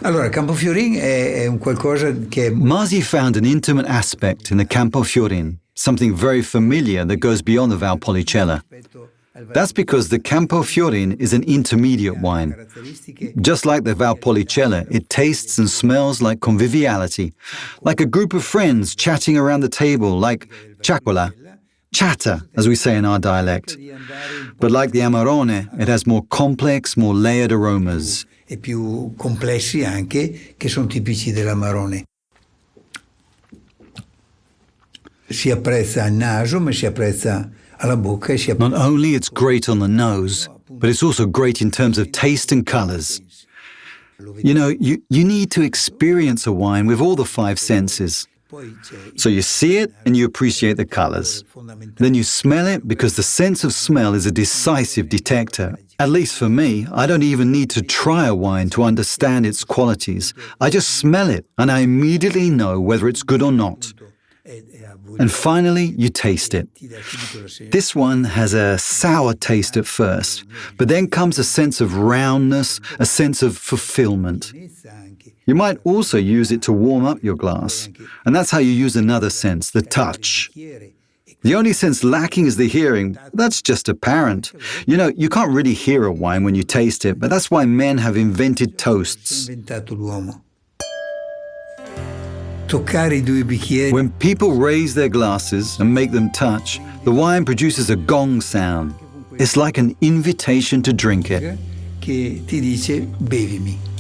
Allora, Campofiorin è un qualcosa che... Masi found an intimate aspect in the Campofiorin, something very familiar that goes beyond the Valpolicella. That's because the Campofiorin is an intermediate wine. Just like the Valpolicella, it tastes and smells like conviviality, like a group of friends chatting around the table, like ciaccola, chatter, as we say in our dialect. But like the Amarone, it has more complex, more layered aromas. E più complessi anche, che sono tipici dell'Amarone. Si apprezza al naso, ma si apprezza alla bocca. Not only it's great on the nose, but it's also great in terms of taste and colors. You know, you need to experience a wine with all the five senses. So you see it and you appreciate the colors. Then you smell it because the sense of smell is a decisive detector. At least for me, I don't even need to try a wine to understand its qualities. I just smell it and I immediately know whether it's good or not. And finally, you taste it. This one has a sour taste at first, but then comes a sense of roundness, a sense of fulfillment. You might also use it to warm up your glass, and that's how you use another sense, the touch. The only sense lacking is the hearing. That's just apparent. You know, you can't really hear a wine when you taste it, but that's why men have invented toasts. When people raise their glasses and make them touch, the wine produces a gong sound. It's like an invitation to drink it. Che ti dice bevimi.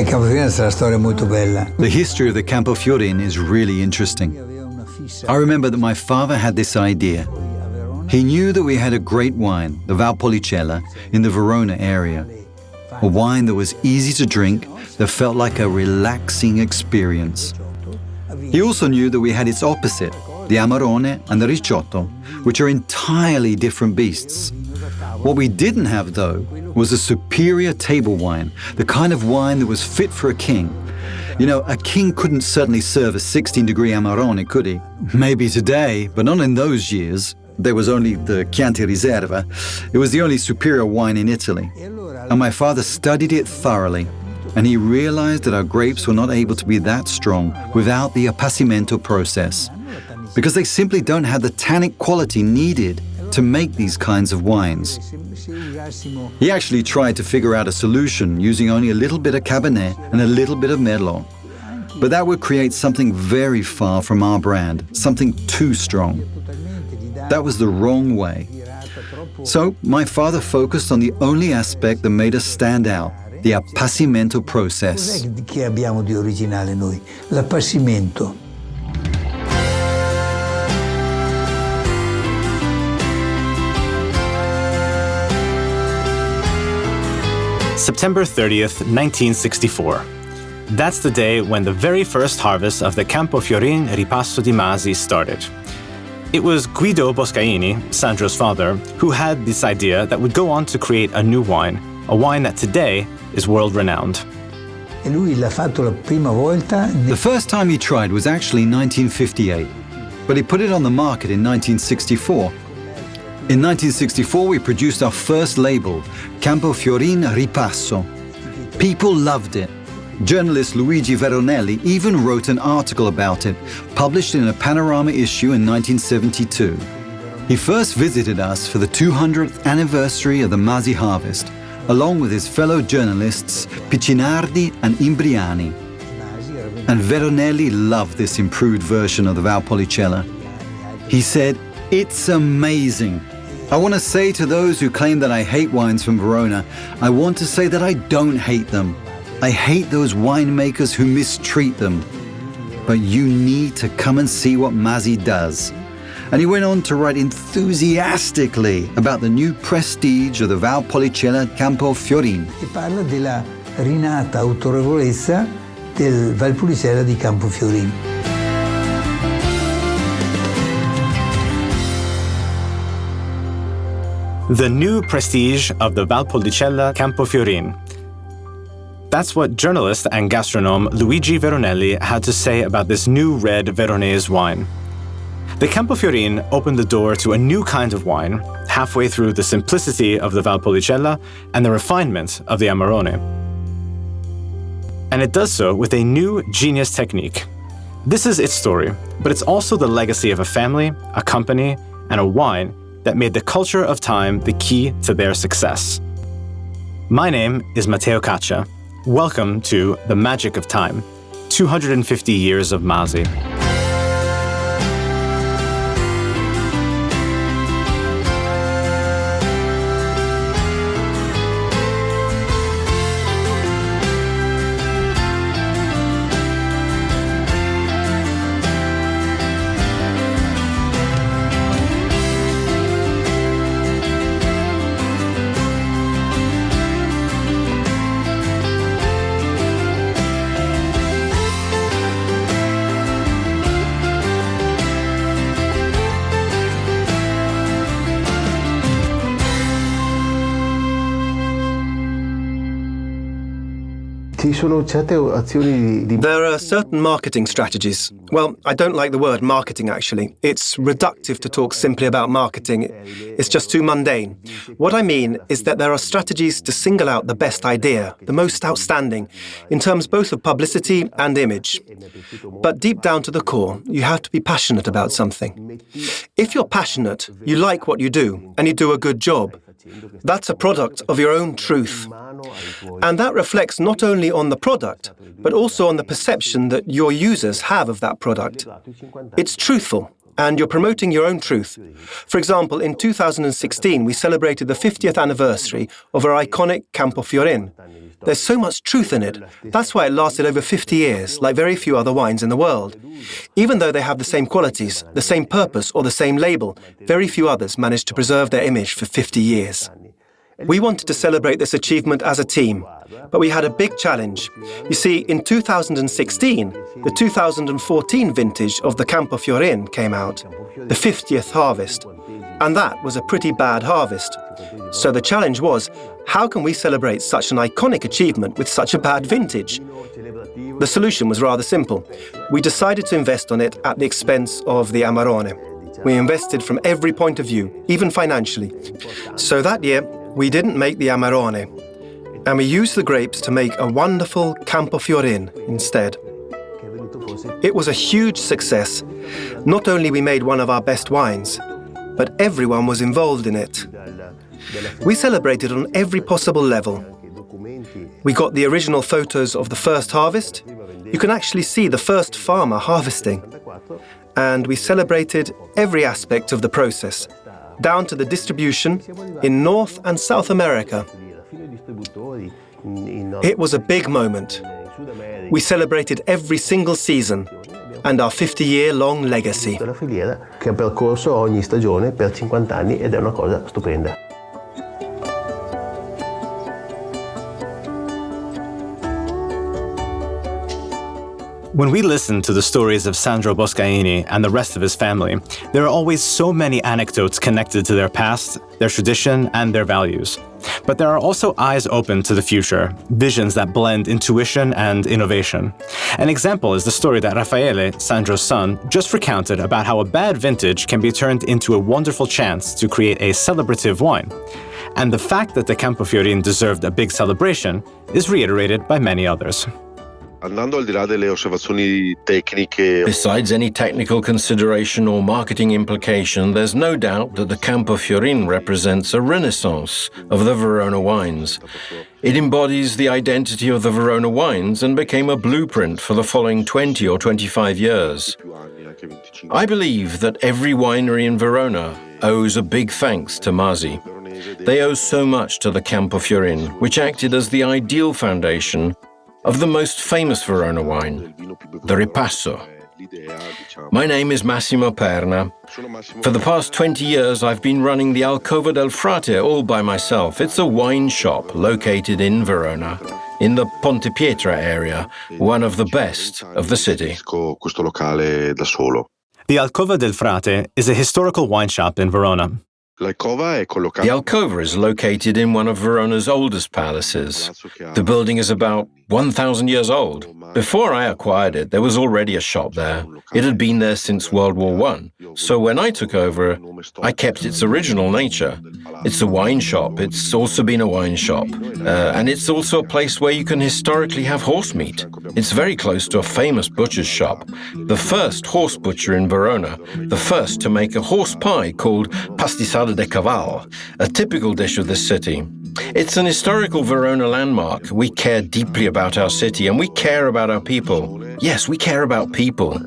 Campofiorin è una storia molto bella. The history of the Campofiorin is really interesting. I remember that my father had this idea. He knew that we had a great wine, the Valpolicella, in the Verona area. A wine that was easy to drink, that felt like a relaxing experience. He also knew that we had its opposite, the Amarone and the Ricciotto, which are entirely different beasts. What we didn't have, though, was a superior table wine, the kind of wine that was fit for a king. You know, a king couldn't certainly serve a 16-degree Amarone, could he? Maybe today, but not in those years. There was only the Chianti Riserva. It was the only superior wine in Italy. And my father studied it thoroughly, and he realized that our grapes were not able to be that strong without the Appassimento process, because they simply don't have the tannic quality needed to make these kinds of wines. He actually tried to figure out a solution using only a little bit of Cabernet and a little bit of Merlot. But that would create something very far from our brand, something too strong. That was the wrong way. So my father focused on the only aspect that made us stand out, the Appassimento process. Cos'è che abbiamo di originale noi? L'Appassimento. September 30th, 1964. That's the day when the very first harvest of the Campofiorin Ripasso di Masi started. It was Guido Boscaini, Sandro's father, who had this idea that would go on to create a new wine, a wine that today is world-renowned. E lui l'ha fatto la prima volta. The first time he tried was actually 1958, but he put it on the market in 1964. In 1964, we produced our first label, Campofiorin Ripasso. People loved it. Journalist Luigi Veronelli even wrote an article about it, published in a Panorama issue in 1972. He first visited us for the 200th anniversary of the Masi harvest, along with his fellow journalists Piccinardi and Imbriani. And Veronelli loved this improved version of the Valpolicella. He said, "It's amazing. I want to say to those who claim that I hate wines from Verona, I want to say that I don't hate them. I hate those winemakers who mistreat them. But you need to come and see what Masi does." And he went on to write enthusiastically about the new prestige of the Valpolicella Campofiorin. E parla della rinata autorevolezza del Valpolicella di Campofiorin. The new prestige of the Valpolicella Campofiorin. That's what journalist and gastronome Luigi Veronelli had to say about this new red Veronese wine. The Campofiorin opened the door to a new kind of wine, halfway through the simplicity of the Valpolicella and the refinement of the Amarone. And it does so with a new genius technique. This is its story, but it's also the legacy of a family, a company, and a wine that made the culture of time the key to their success. My name is Matteo Caccia. Welcome to The Magic of Time, 250 years of Masi. There are certain marketing strategies. Well, I don't like the word marketing, actually. It's reductive to talk simply about marketing. It's just too mundane. What I mean is that there are strategies to single out the best idea, the most outstanding, in terms both of publicity and image. But deep down to the core, you have to be passionate about something. If you're passionate, you like what you do, and you do a good job. That's a product of your own truth. And that reflects not only on the product, but also on the perception that your users have of that product. It's truthful, and you're promoting your own truth. For example, in 2016, we celebrated the 50th anniversary of our iconic Campofiorin. There's so much truth in it. That's why it lasted over 50 years, like very few other wines in the world. Even though they have the same qualities, the same purpose, or the same label, very few others managed to preserve their image for 50 years. We wanted to celebrate this achievement as a team, but we had a big challenge. You see, in 2016, the 2014 vintage of the Campofiorin came out, the 50th harvest, and that was a pretty bad harvest. So the challenge was, how can we celebrate such an iconic achievement with such a bad vintage? The solution was rather simple. We decided to invest on it at the expense of the Amarone. We invested from every point of view, even financially. So that year, we didn't make the Amarone, and we used the grapes to make a wonderful Campofiorin instead. It was a huge success. Not only we made one of our best wines, but everyone was involved in it. We celebrated on every possible level. We got the original photos of the first harvest. You can actually see the first farmer harvesting. And we celebrated every aspect of the process, down to the distribution in North and South America. It was a big moment. We celebrated every single season and our 50-year-long legacy. Che ha percorso ogni stagione per 50 anni ed è una cosa stupenda. When we listen to the stories of Sandro Boscaini and the rest of his family, there are always so many anecdotes connected to their past, their tradition, and their values. But there are also eyes open to the future, visions that blend intuition and innovation. An example is the story that Raffaele, Sandro's son, just recounted about how a bad vintage can be turned into a wonderful chance to create a celebrative wine. And the fact that the Campofiorin deserved a big celebration is reiterated by many others. Besides any technical consideration or marketing implication, there's no doubt that the Campofiorin represents a renaissance of the Verona wines. It embodies the identity of the Verona wines and became a blueprint for the following 20 or 25 years. I believe that every winery in Verona owes a big thanks to Masi. They owe so much to the Campofiorin, which acted as the ideal foundation of the most famous Verona wine, the Ripasso. My name is Massimo Perna. For the past 20 years, I've been running the Alcova del Frate all by myself. It's a wine shop located in Verona, in the Ponte Pietra area, one of the best of the city. The Alcova del Frate is a historical wine shop in Verona. The Alcova is located in one of Verona's oldest palaces. The building is about 1,000 years old. Before I acquired it, there was already a shop there. It had been there since World War I. So when I took over, I kept its original nature. It's a wine shop. It's also been a wine shop. And it's also a place where you can historically have horse meat. It's very close to a famous butcher's shop. The first horse butcher in Verona. The first to make a horse pie called pastisada de caval, a typical dish of this city. It's an historical Verona landmark. We care deeply about our city and we care about our people. Yes, we care about people.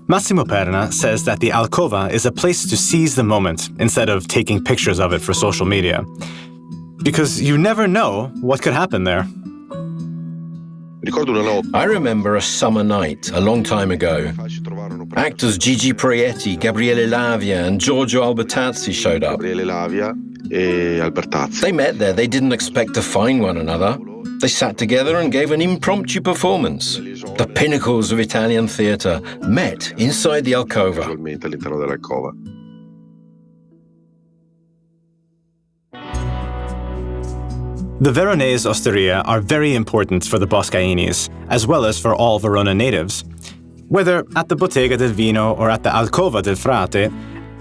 Massimo Perna says that the Alcova is a place to seize the moment instead of taking pictures of it for social media. Because you never know what could happen there. I remember a summer night a long time ago. Actors Gigi Proietti, Gabriele Lavia and Giorgio Albertazzi showed up. They met there. They didn't expect to find one another. They sat together and gave an impromptu performance. The pinnacles of Italian theatre met inside the Alcova. The Veronese osteria are very important for the Boscainis, as well as for all Verona natives. Whether at the Bottega del Vino or at the Alcova del Frate,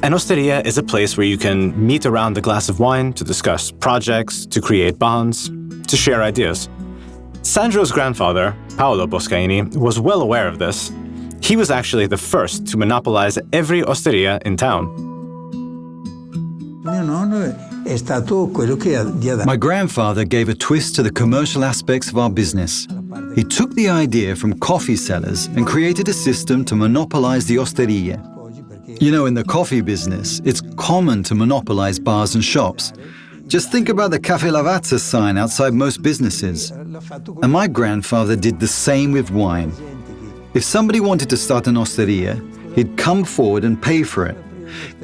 an osteria is a place where you can meet around a glass of wine to discuss projects, to create bonds, to share ideas. Sandro's grandfather, Paolo Boscaini, was well aware of this. He was actually the first to monopolize every osteria in town. My grandfather gave a twist to the commercial aspects of our business. He took the idea from coffee sellers and created a system to monopolize the osteria. You know, in the coffee business, it's common to monopolize bars and shops. Just think about the Caffè Lavazza sign outside most businesses. And my grandfather did the same with wine. If somebody wanted to start an osteria, he'd come forward and pay for it.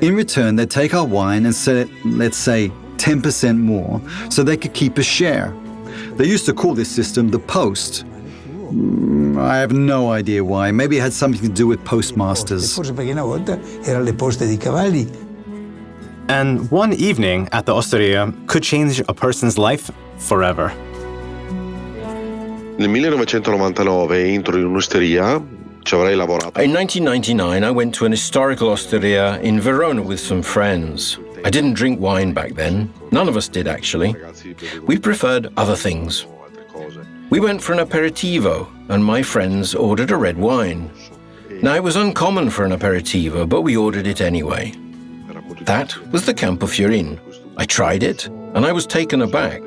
In return, they'd take our wine and sell it, let's say, 10% more, so they could keep a share. They used to call this system the post. I have no idea why. Maybe it had something to do with postmasters. And one evening at the osteria could change a person's life forever. In 1999, I went to an historical osteria in Verona with some friends. I didn't drink wine back then. None of us did, actually. We preferred other things. We went for an aperitivo, and my friends ordered a red wine. Now, it was uncommon for an aperitivo, but we ordered it anyway. That was the Campofiorin. I tried it, and I was taken aback.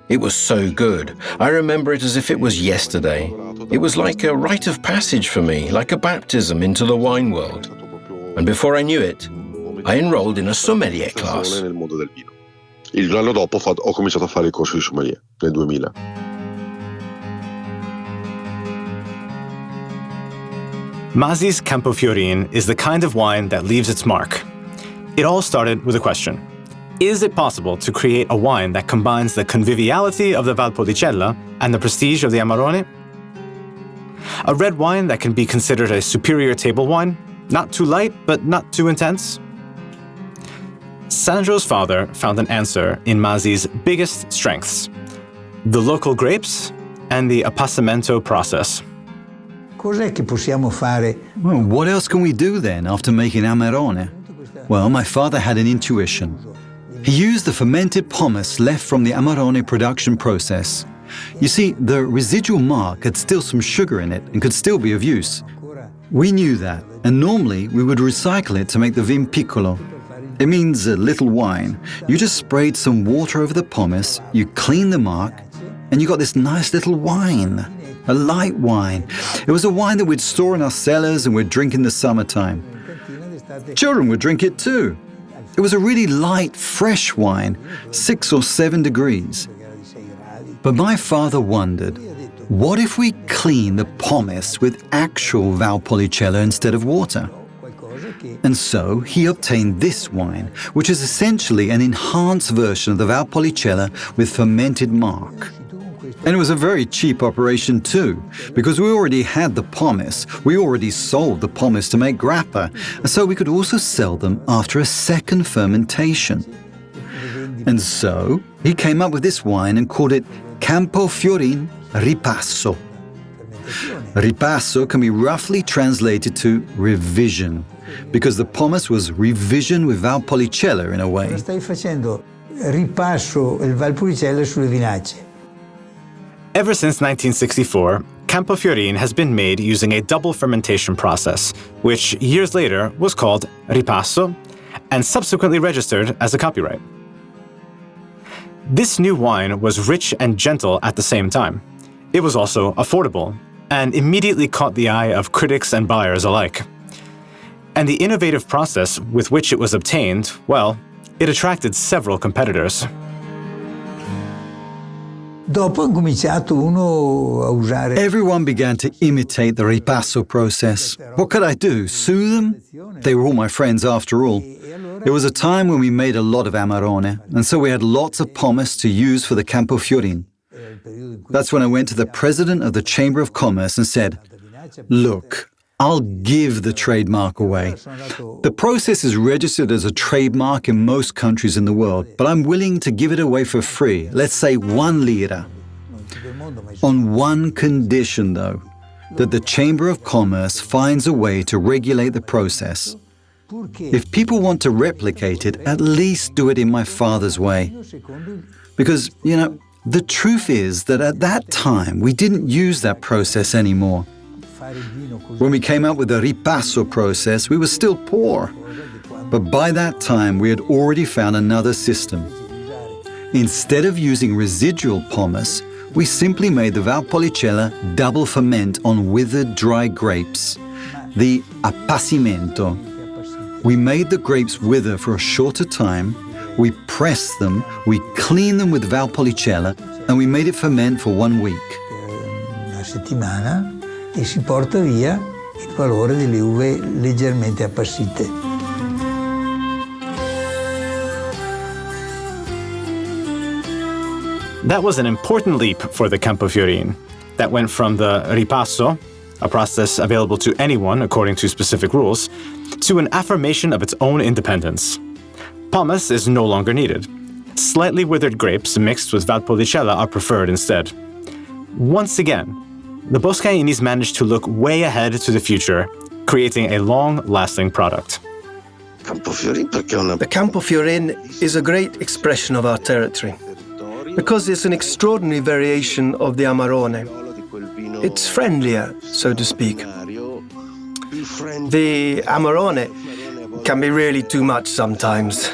It was so good. I remember it as if it was yesterday. It was like a rite of passage for me, like a baptism into the wine world. And before I knew it, I enrolled in a sommelier class. L'anno dopo ho cominciato a fare il corso di sommelier, nel 2000. Masi's Campofiorin is the kind of wine that leaves its mark. It all started with a question. Is it possible to create a wine that combines the conviviality of the Valpolicella and the prestige of the Amarone? A red wine that can be considered a superior table wine, not too light, but not too intense? Sandro's father found an answer in Masi's biggest strengths: the local grapes and the Appassimento process. Well, what else can we do then after making Amarone? Well, my father had an intuition. He used the fermented pomace left from the Amarone production process. You see, the residual marc had still some sugar in it and could still be of use. We knew that, and normally we would recycle it to make the vin piccolo. It means a little wine. You just sprayed some water over the pomace, you cleaned the marc, and you got this nice little wine. A light wine. It was a wine that we'd store in our cellars and we'd drink in the summertime. Children would drink it too. It was a really light, fresh wine, 6 or 7 degrees. But my father wondered, what if we clean the pomace with actual Valpolicella instead of water? And so he obtained this wine, which is essentially an enhanced version of the Valpolicella with fermented marc. And it was a very cheap operation too, because we already had the pomace, we already sold the pomace to make grappa, so we could also sell them after a second fermentation. And so he came up with this wine and called it Campofiorin Ripasso. Ripasso can be roughly translated to revision, because the pomace was revision with Valpolicella in a way. Stai facendo ripasso il Valpolicella sulle vinacce. Ever since 1964, Campofiorin has been made using a double fermentation process, which years later was called Ripasso and subsequently registered as a copyright. This new wine was rich and gentle at the same time. It was also affordable and immediately caught the eye of critics and buyers alike. And the innovative process with which it was obtained, well, it attracted several competitors. Everyone began to imitate the ripasso process. What could I do? Sue them? They were all my friends after all. It was a time when we made a lot of Amarone, and so we had lots of pomace to use for the Campofiorin. That's when I went to the president of the Chamber of Commerce and said, "Look, I'll give the trademark away. The process is registered as a trademark in most countries in the world, but I'm willing to give it away for free, let's say 1 lira. On one condition, though, that the Chamber of Commerce finds a way to regulate the process. If people want to replicate it, at least do it in my father's way. Because, the truth is that at that time, we didn't use that process anymore. When we came up with the ripasso process, we were still poor. But by that time, we had already found another system. Instead of using residual pomace, we simply made the Valpolicella double ferment on withered dry grapes, the Appassimento. We made the grapes wither for a shorter time, we pressed them, we cleaned them with Valpolicella, and we made it ferment for 1 week. Una settimana e si porta via il valore delle uve leggermente appassite. That was an important leap for the Campofiorin. That went from the ripasso, a process available to anyone according to specific rules, to an affirmation of its own independence. Pomace is no longer needed. Slightly withered grapes mixed with Valpolicella are preferred instead. Once again, the Boscainis managed to look way ahead to the future, creating a long-lasting product. The Campofiorin is a great expression of our territory, because it's an extraordinary variation of the Amarone. It's friendlier, so to speak. The Amarone can be really too much sometimes,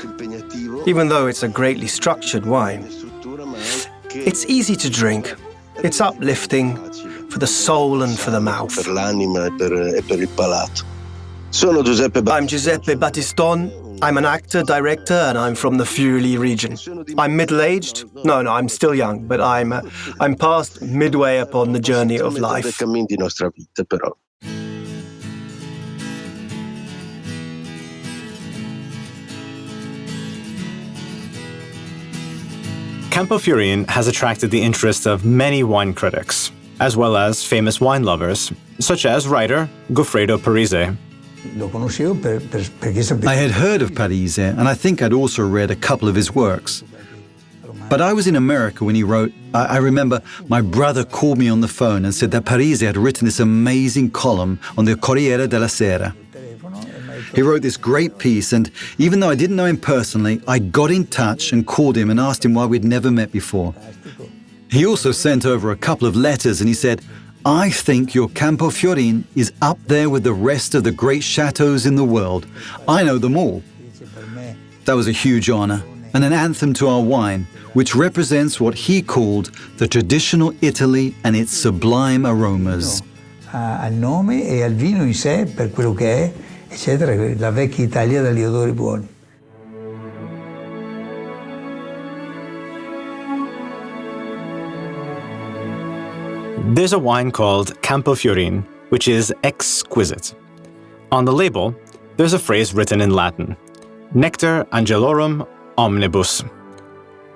even though it's a greatly structured wine. It's easy to drink. It's uplifting for the soul and for the mouth. I'm Giuseppe Battiston. I'm an actor, director, and I'm from the Friuli region. I'm middle-aged. No, I'm still young, but I'm past midway upon the journey of life. Campofiorin has attracted the interest of many wine critics, as well as famous wine lovers, such as writer Goffredo Parise. I had heard of Parise, and I think I'd also read a couple of his works. But I was in America when he wrote. I remember my brother called me on the phone and said that Parise had written this amazing column on the Corriere della Sera. He wrote this great piece, and even though I didn't know him personally, I got in touch and called him and asked him why we'd never met before. He also sent over a couple of letters, and he said, "I think your Campofiorin is up there with the rest of the great chateaux in the world. I know them all." That was a huge honor and an anthem to our wine, which represents what he called the traditional Italy and its sublime aromas. Al nome e al vino in sé per quello che è, eccetera, la vecchia Italia dagli odori buoni. There's a wine called Campofiorin, which is exquisite. On the label, there's a phrase written in Latin, Nectar angelorum omnibus,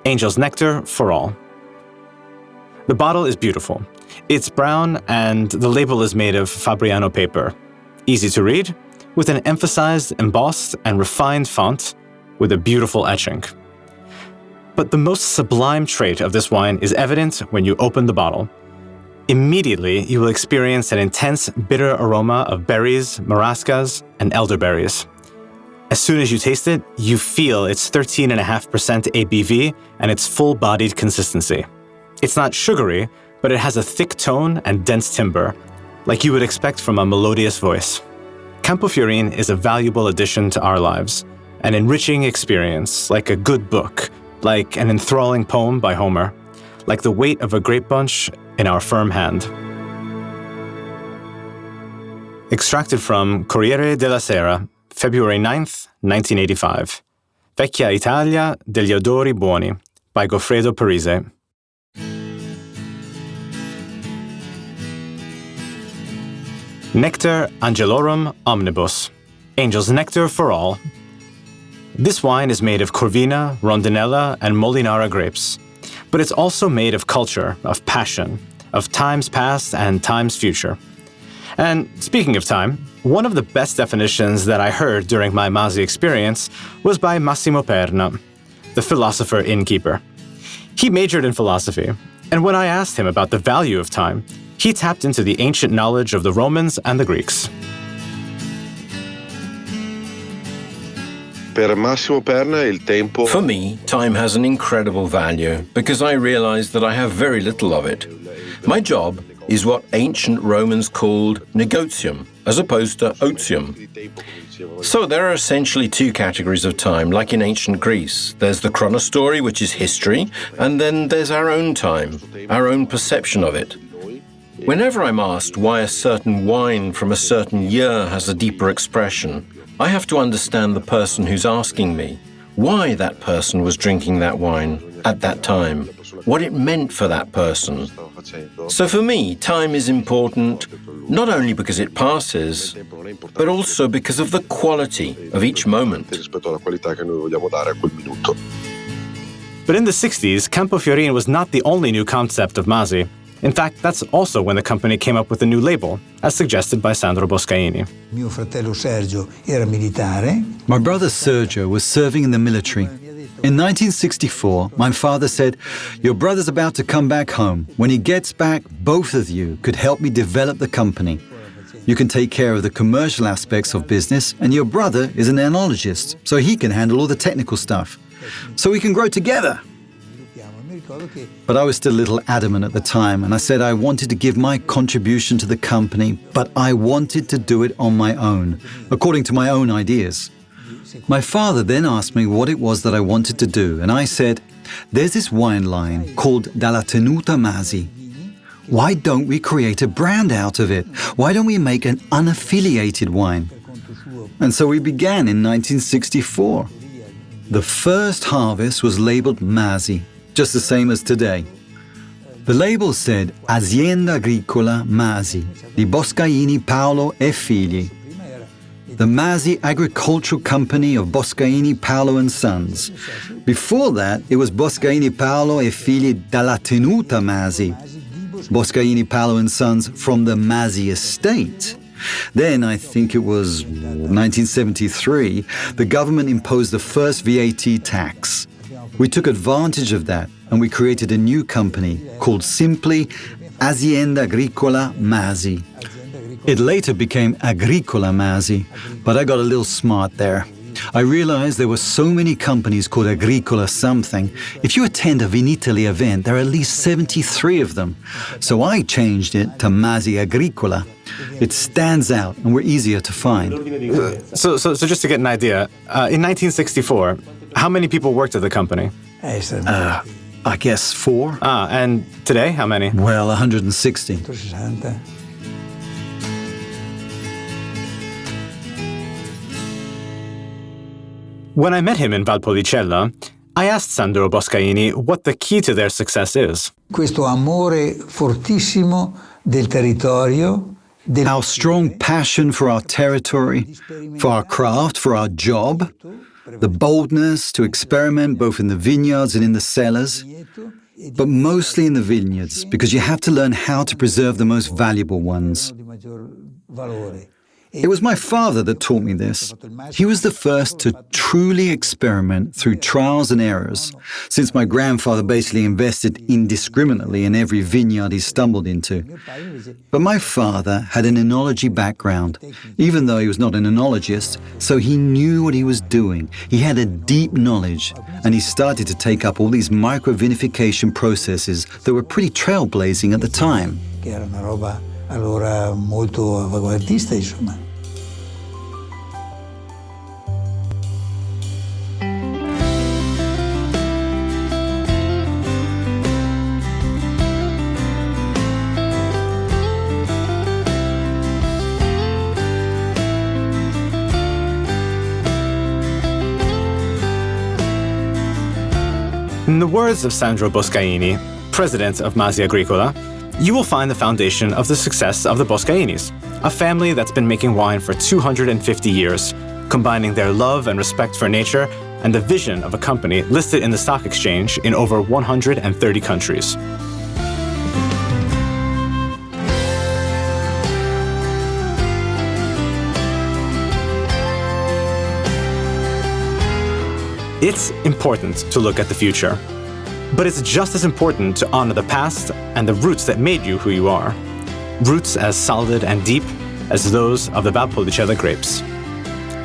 angel's nectar for all. The bottle is beautiful. It's brown and the label is made of Fabriano paper. Easy to read, with an emphasized, embossed, and refined font with a beautiful etching. But the most sublime trait of this wine is evident when you open the bottle. Immediately, you will experience an intense, bitter aroma of berries, marascas, and elderberries. As soon as you taste it, you feel its 13.5% ABV and its full-bodied consistency. It's not sugary, but it has a thick tone and dense timbre, like you would expect from a melodious voice. Campofiorin is a valuable addition to our lives, an enriching experience, like a good book, like an enthralling poem by Homer, like the weight of a grape bunch in our firm hand. Extracted from Corriere della Sera, February 9th, 1985. Vecchia Italia degli odori buoni, by Goffredo Parise. Nectar Angelorum Omnibus, Angel's Nectar for All. This wine is made of Corvina, Rondinella, and Molinara grapes, but it's also made of culture, of passion, of times past and times future. And speaking of time, one of the best definitions that I heard during my Masi experience was by Massimo Perna, the philosopher innkeeper. He majored in philosophy, and when I asked him about the value of time, he tapped into the ancient knowledge of the Romans and the Greeks. For me, time has an incredible value because I realize that I have very little of it. My job is what ancient Romans called negotium, as opposed to otium. So there are essentially two categories of time, like in ancient Greece. There's the chronostory, which is history, and then there's our own time, our own perception of it. Whenever I'm asked why a certain wine from a certain year has a deeper expression, I have to understand the person who's asking me, why that person was drinking that wine at that time, what it meant for that person. So for me, time is important not only because it passes, but also because of the quality of each moment. But in the 60s, Campofiorin was not the only new concept of Masi. In fact, that's also when the company came up with a new label, as suggested by Sandro Boscaini. My brother Sergio was serving in the military. In 1964, my father said, "Your brother's about to come back home. When he gets back, both of you could help me develop the company. You can take care of the commercial aspects of business, and your brother is an enologist, so he can handle all the technical stuff. So we can grow together." But I was still a little adamant at the time, and I said I wanted to give my contribution to the company, but I wanted to do it on my own, according to my own ideas. My father then asked me what it was that I wanted to do, and I said, "There's this wine line called Dalla Tenuta Masi. Why don't we create a brand out of it? Why don't we make an unaffiliated wine?" And so we began in 1964. The first harvest was labeled Masi, just the same as today. The label said Azienda Agricola Masi di Boscaini Paolo e Figli, the Masi Agricultural Company of Boscaini Paolo and Sons. Before that, it was Boscaini Paolo e Figli dalla Tenuta Masi, Boscaini Paolo and Sons from the Masi estate. Then, I think it was 1973, the government imposed the first VAT tax. We took advantage of that and we created a new company called simply Azienda Agricola Masi. It later became Agricola Masi, but I got a little smart there. I realized there were so many companies called Agricola something. If you attend a Vinitaly event, there are at least 73 of them. So I changed it to Masi Agricola. It stands out and we're easier to find. So just to get an idea, in 1964, how many people worked at the company? I guess 4. And today, how many? Well, 160. When I met him in Valpolicella, I asked Sandro Boscaini what the key to their success is. Questo amore fortissimo del territorio. Our strong passion for our territory, for our craft, for our job, the boldness to experiment both in the vineyards and in the cellars. but mostly in the vineyards because you have to learn how to preserve the most valuable ones. It was my father that taught me this. He was the first to truly experiment through trials and errors, since my grandfather basically invested indiscriminately in every vineyard he stumbled into. But my father had an enology background, even though he was not an enologist, so he knew what he was doing. He had a deep knowledge, and he started to take up all these micro-vinification processes that were pretty trailblazing at the time. Allora molto avanguardista, insomma. In the words of Sandro Boscaini, president of Masi Agricola, you will find the foundation of the success of the Boscainis, a family that's been making wine for 250 years, combining their love and respect for nature and the vision of a company listed in the stock exchange in over 130 countries. It's important to look at the future. But it's just as important to honor the past and the roots that made you who you are. Roots as solid and deep as those of the Valpolicella grapes.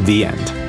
The end.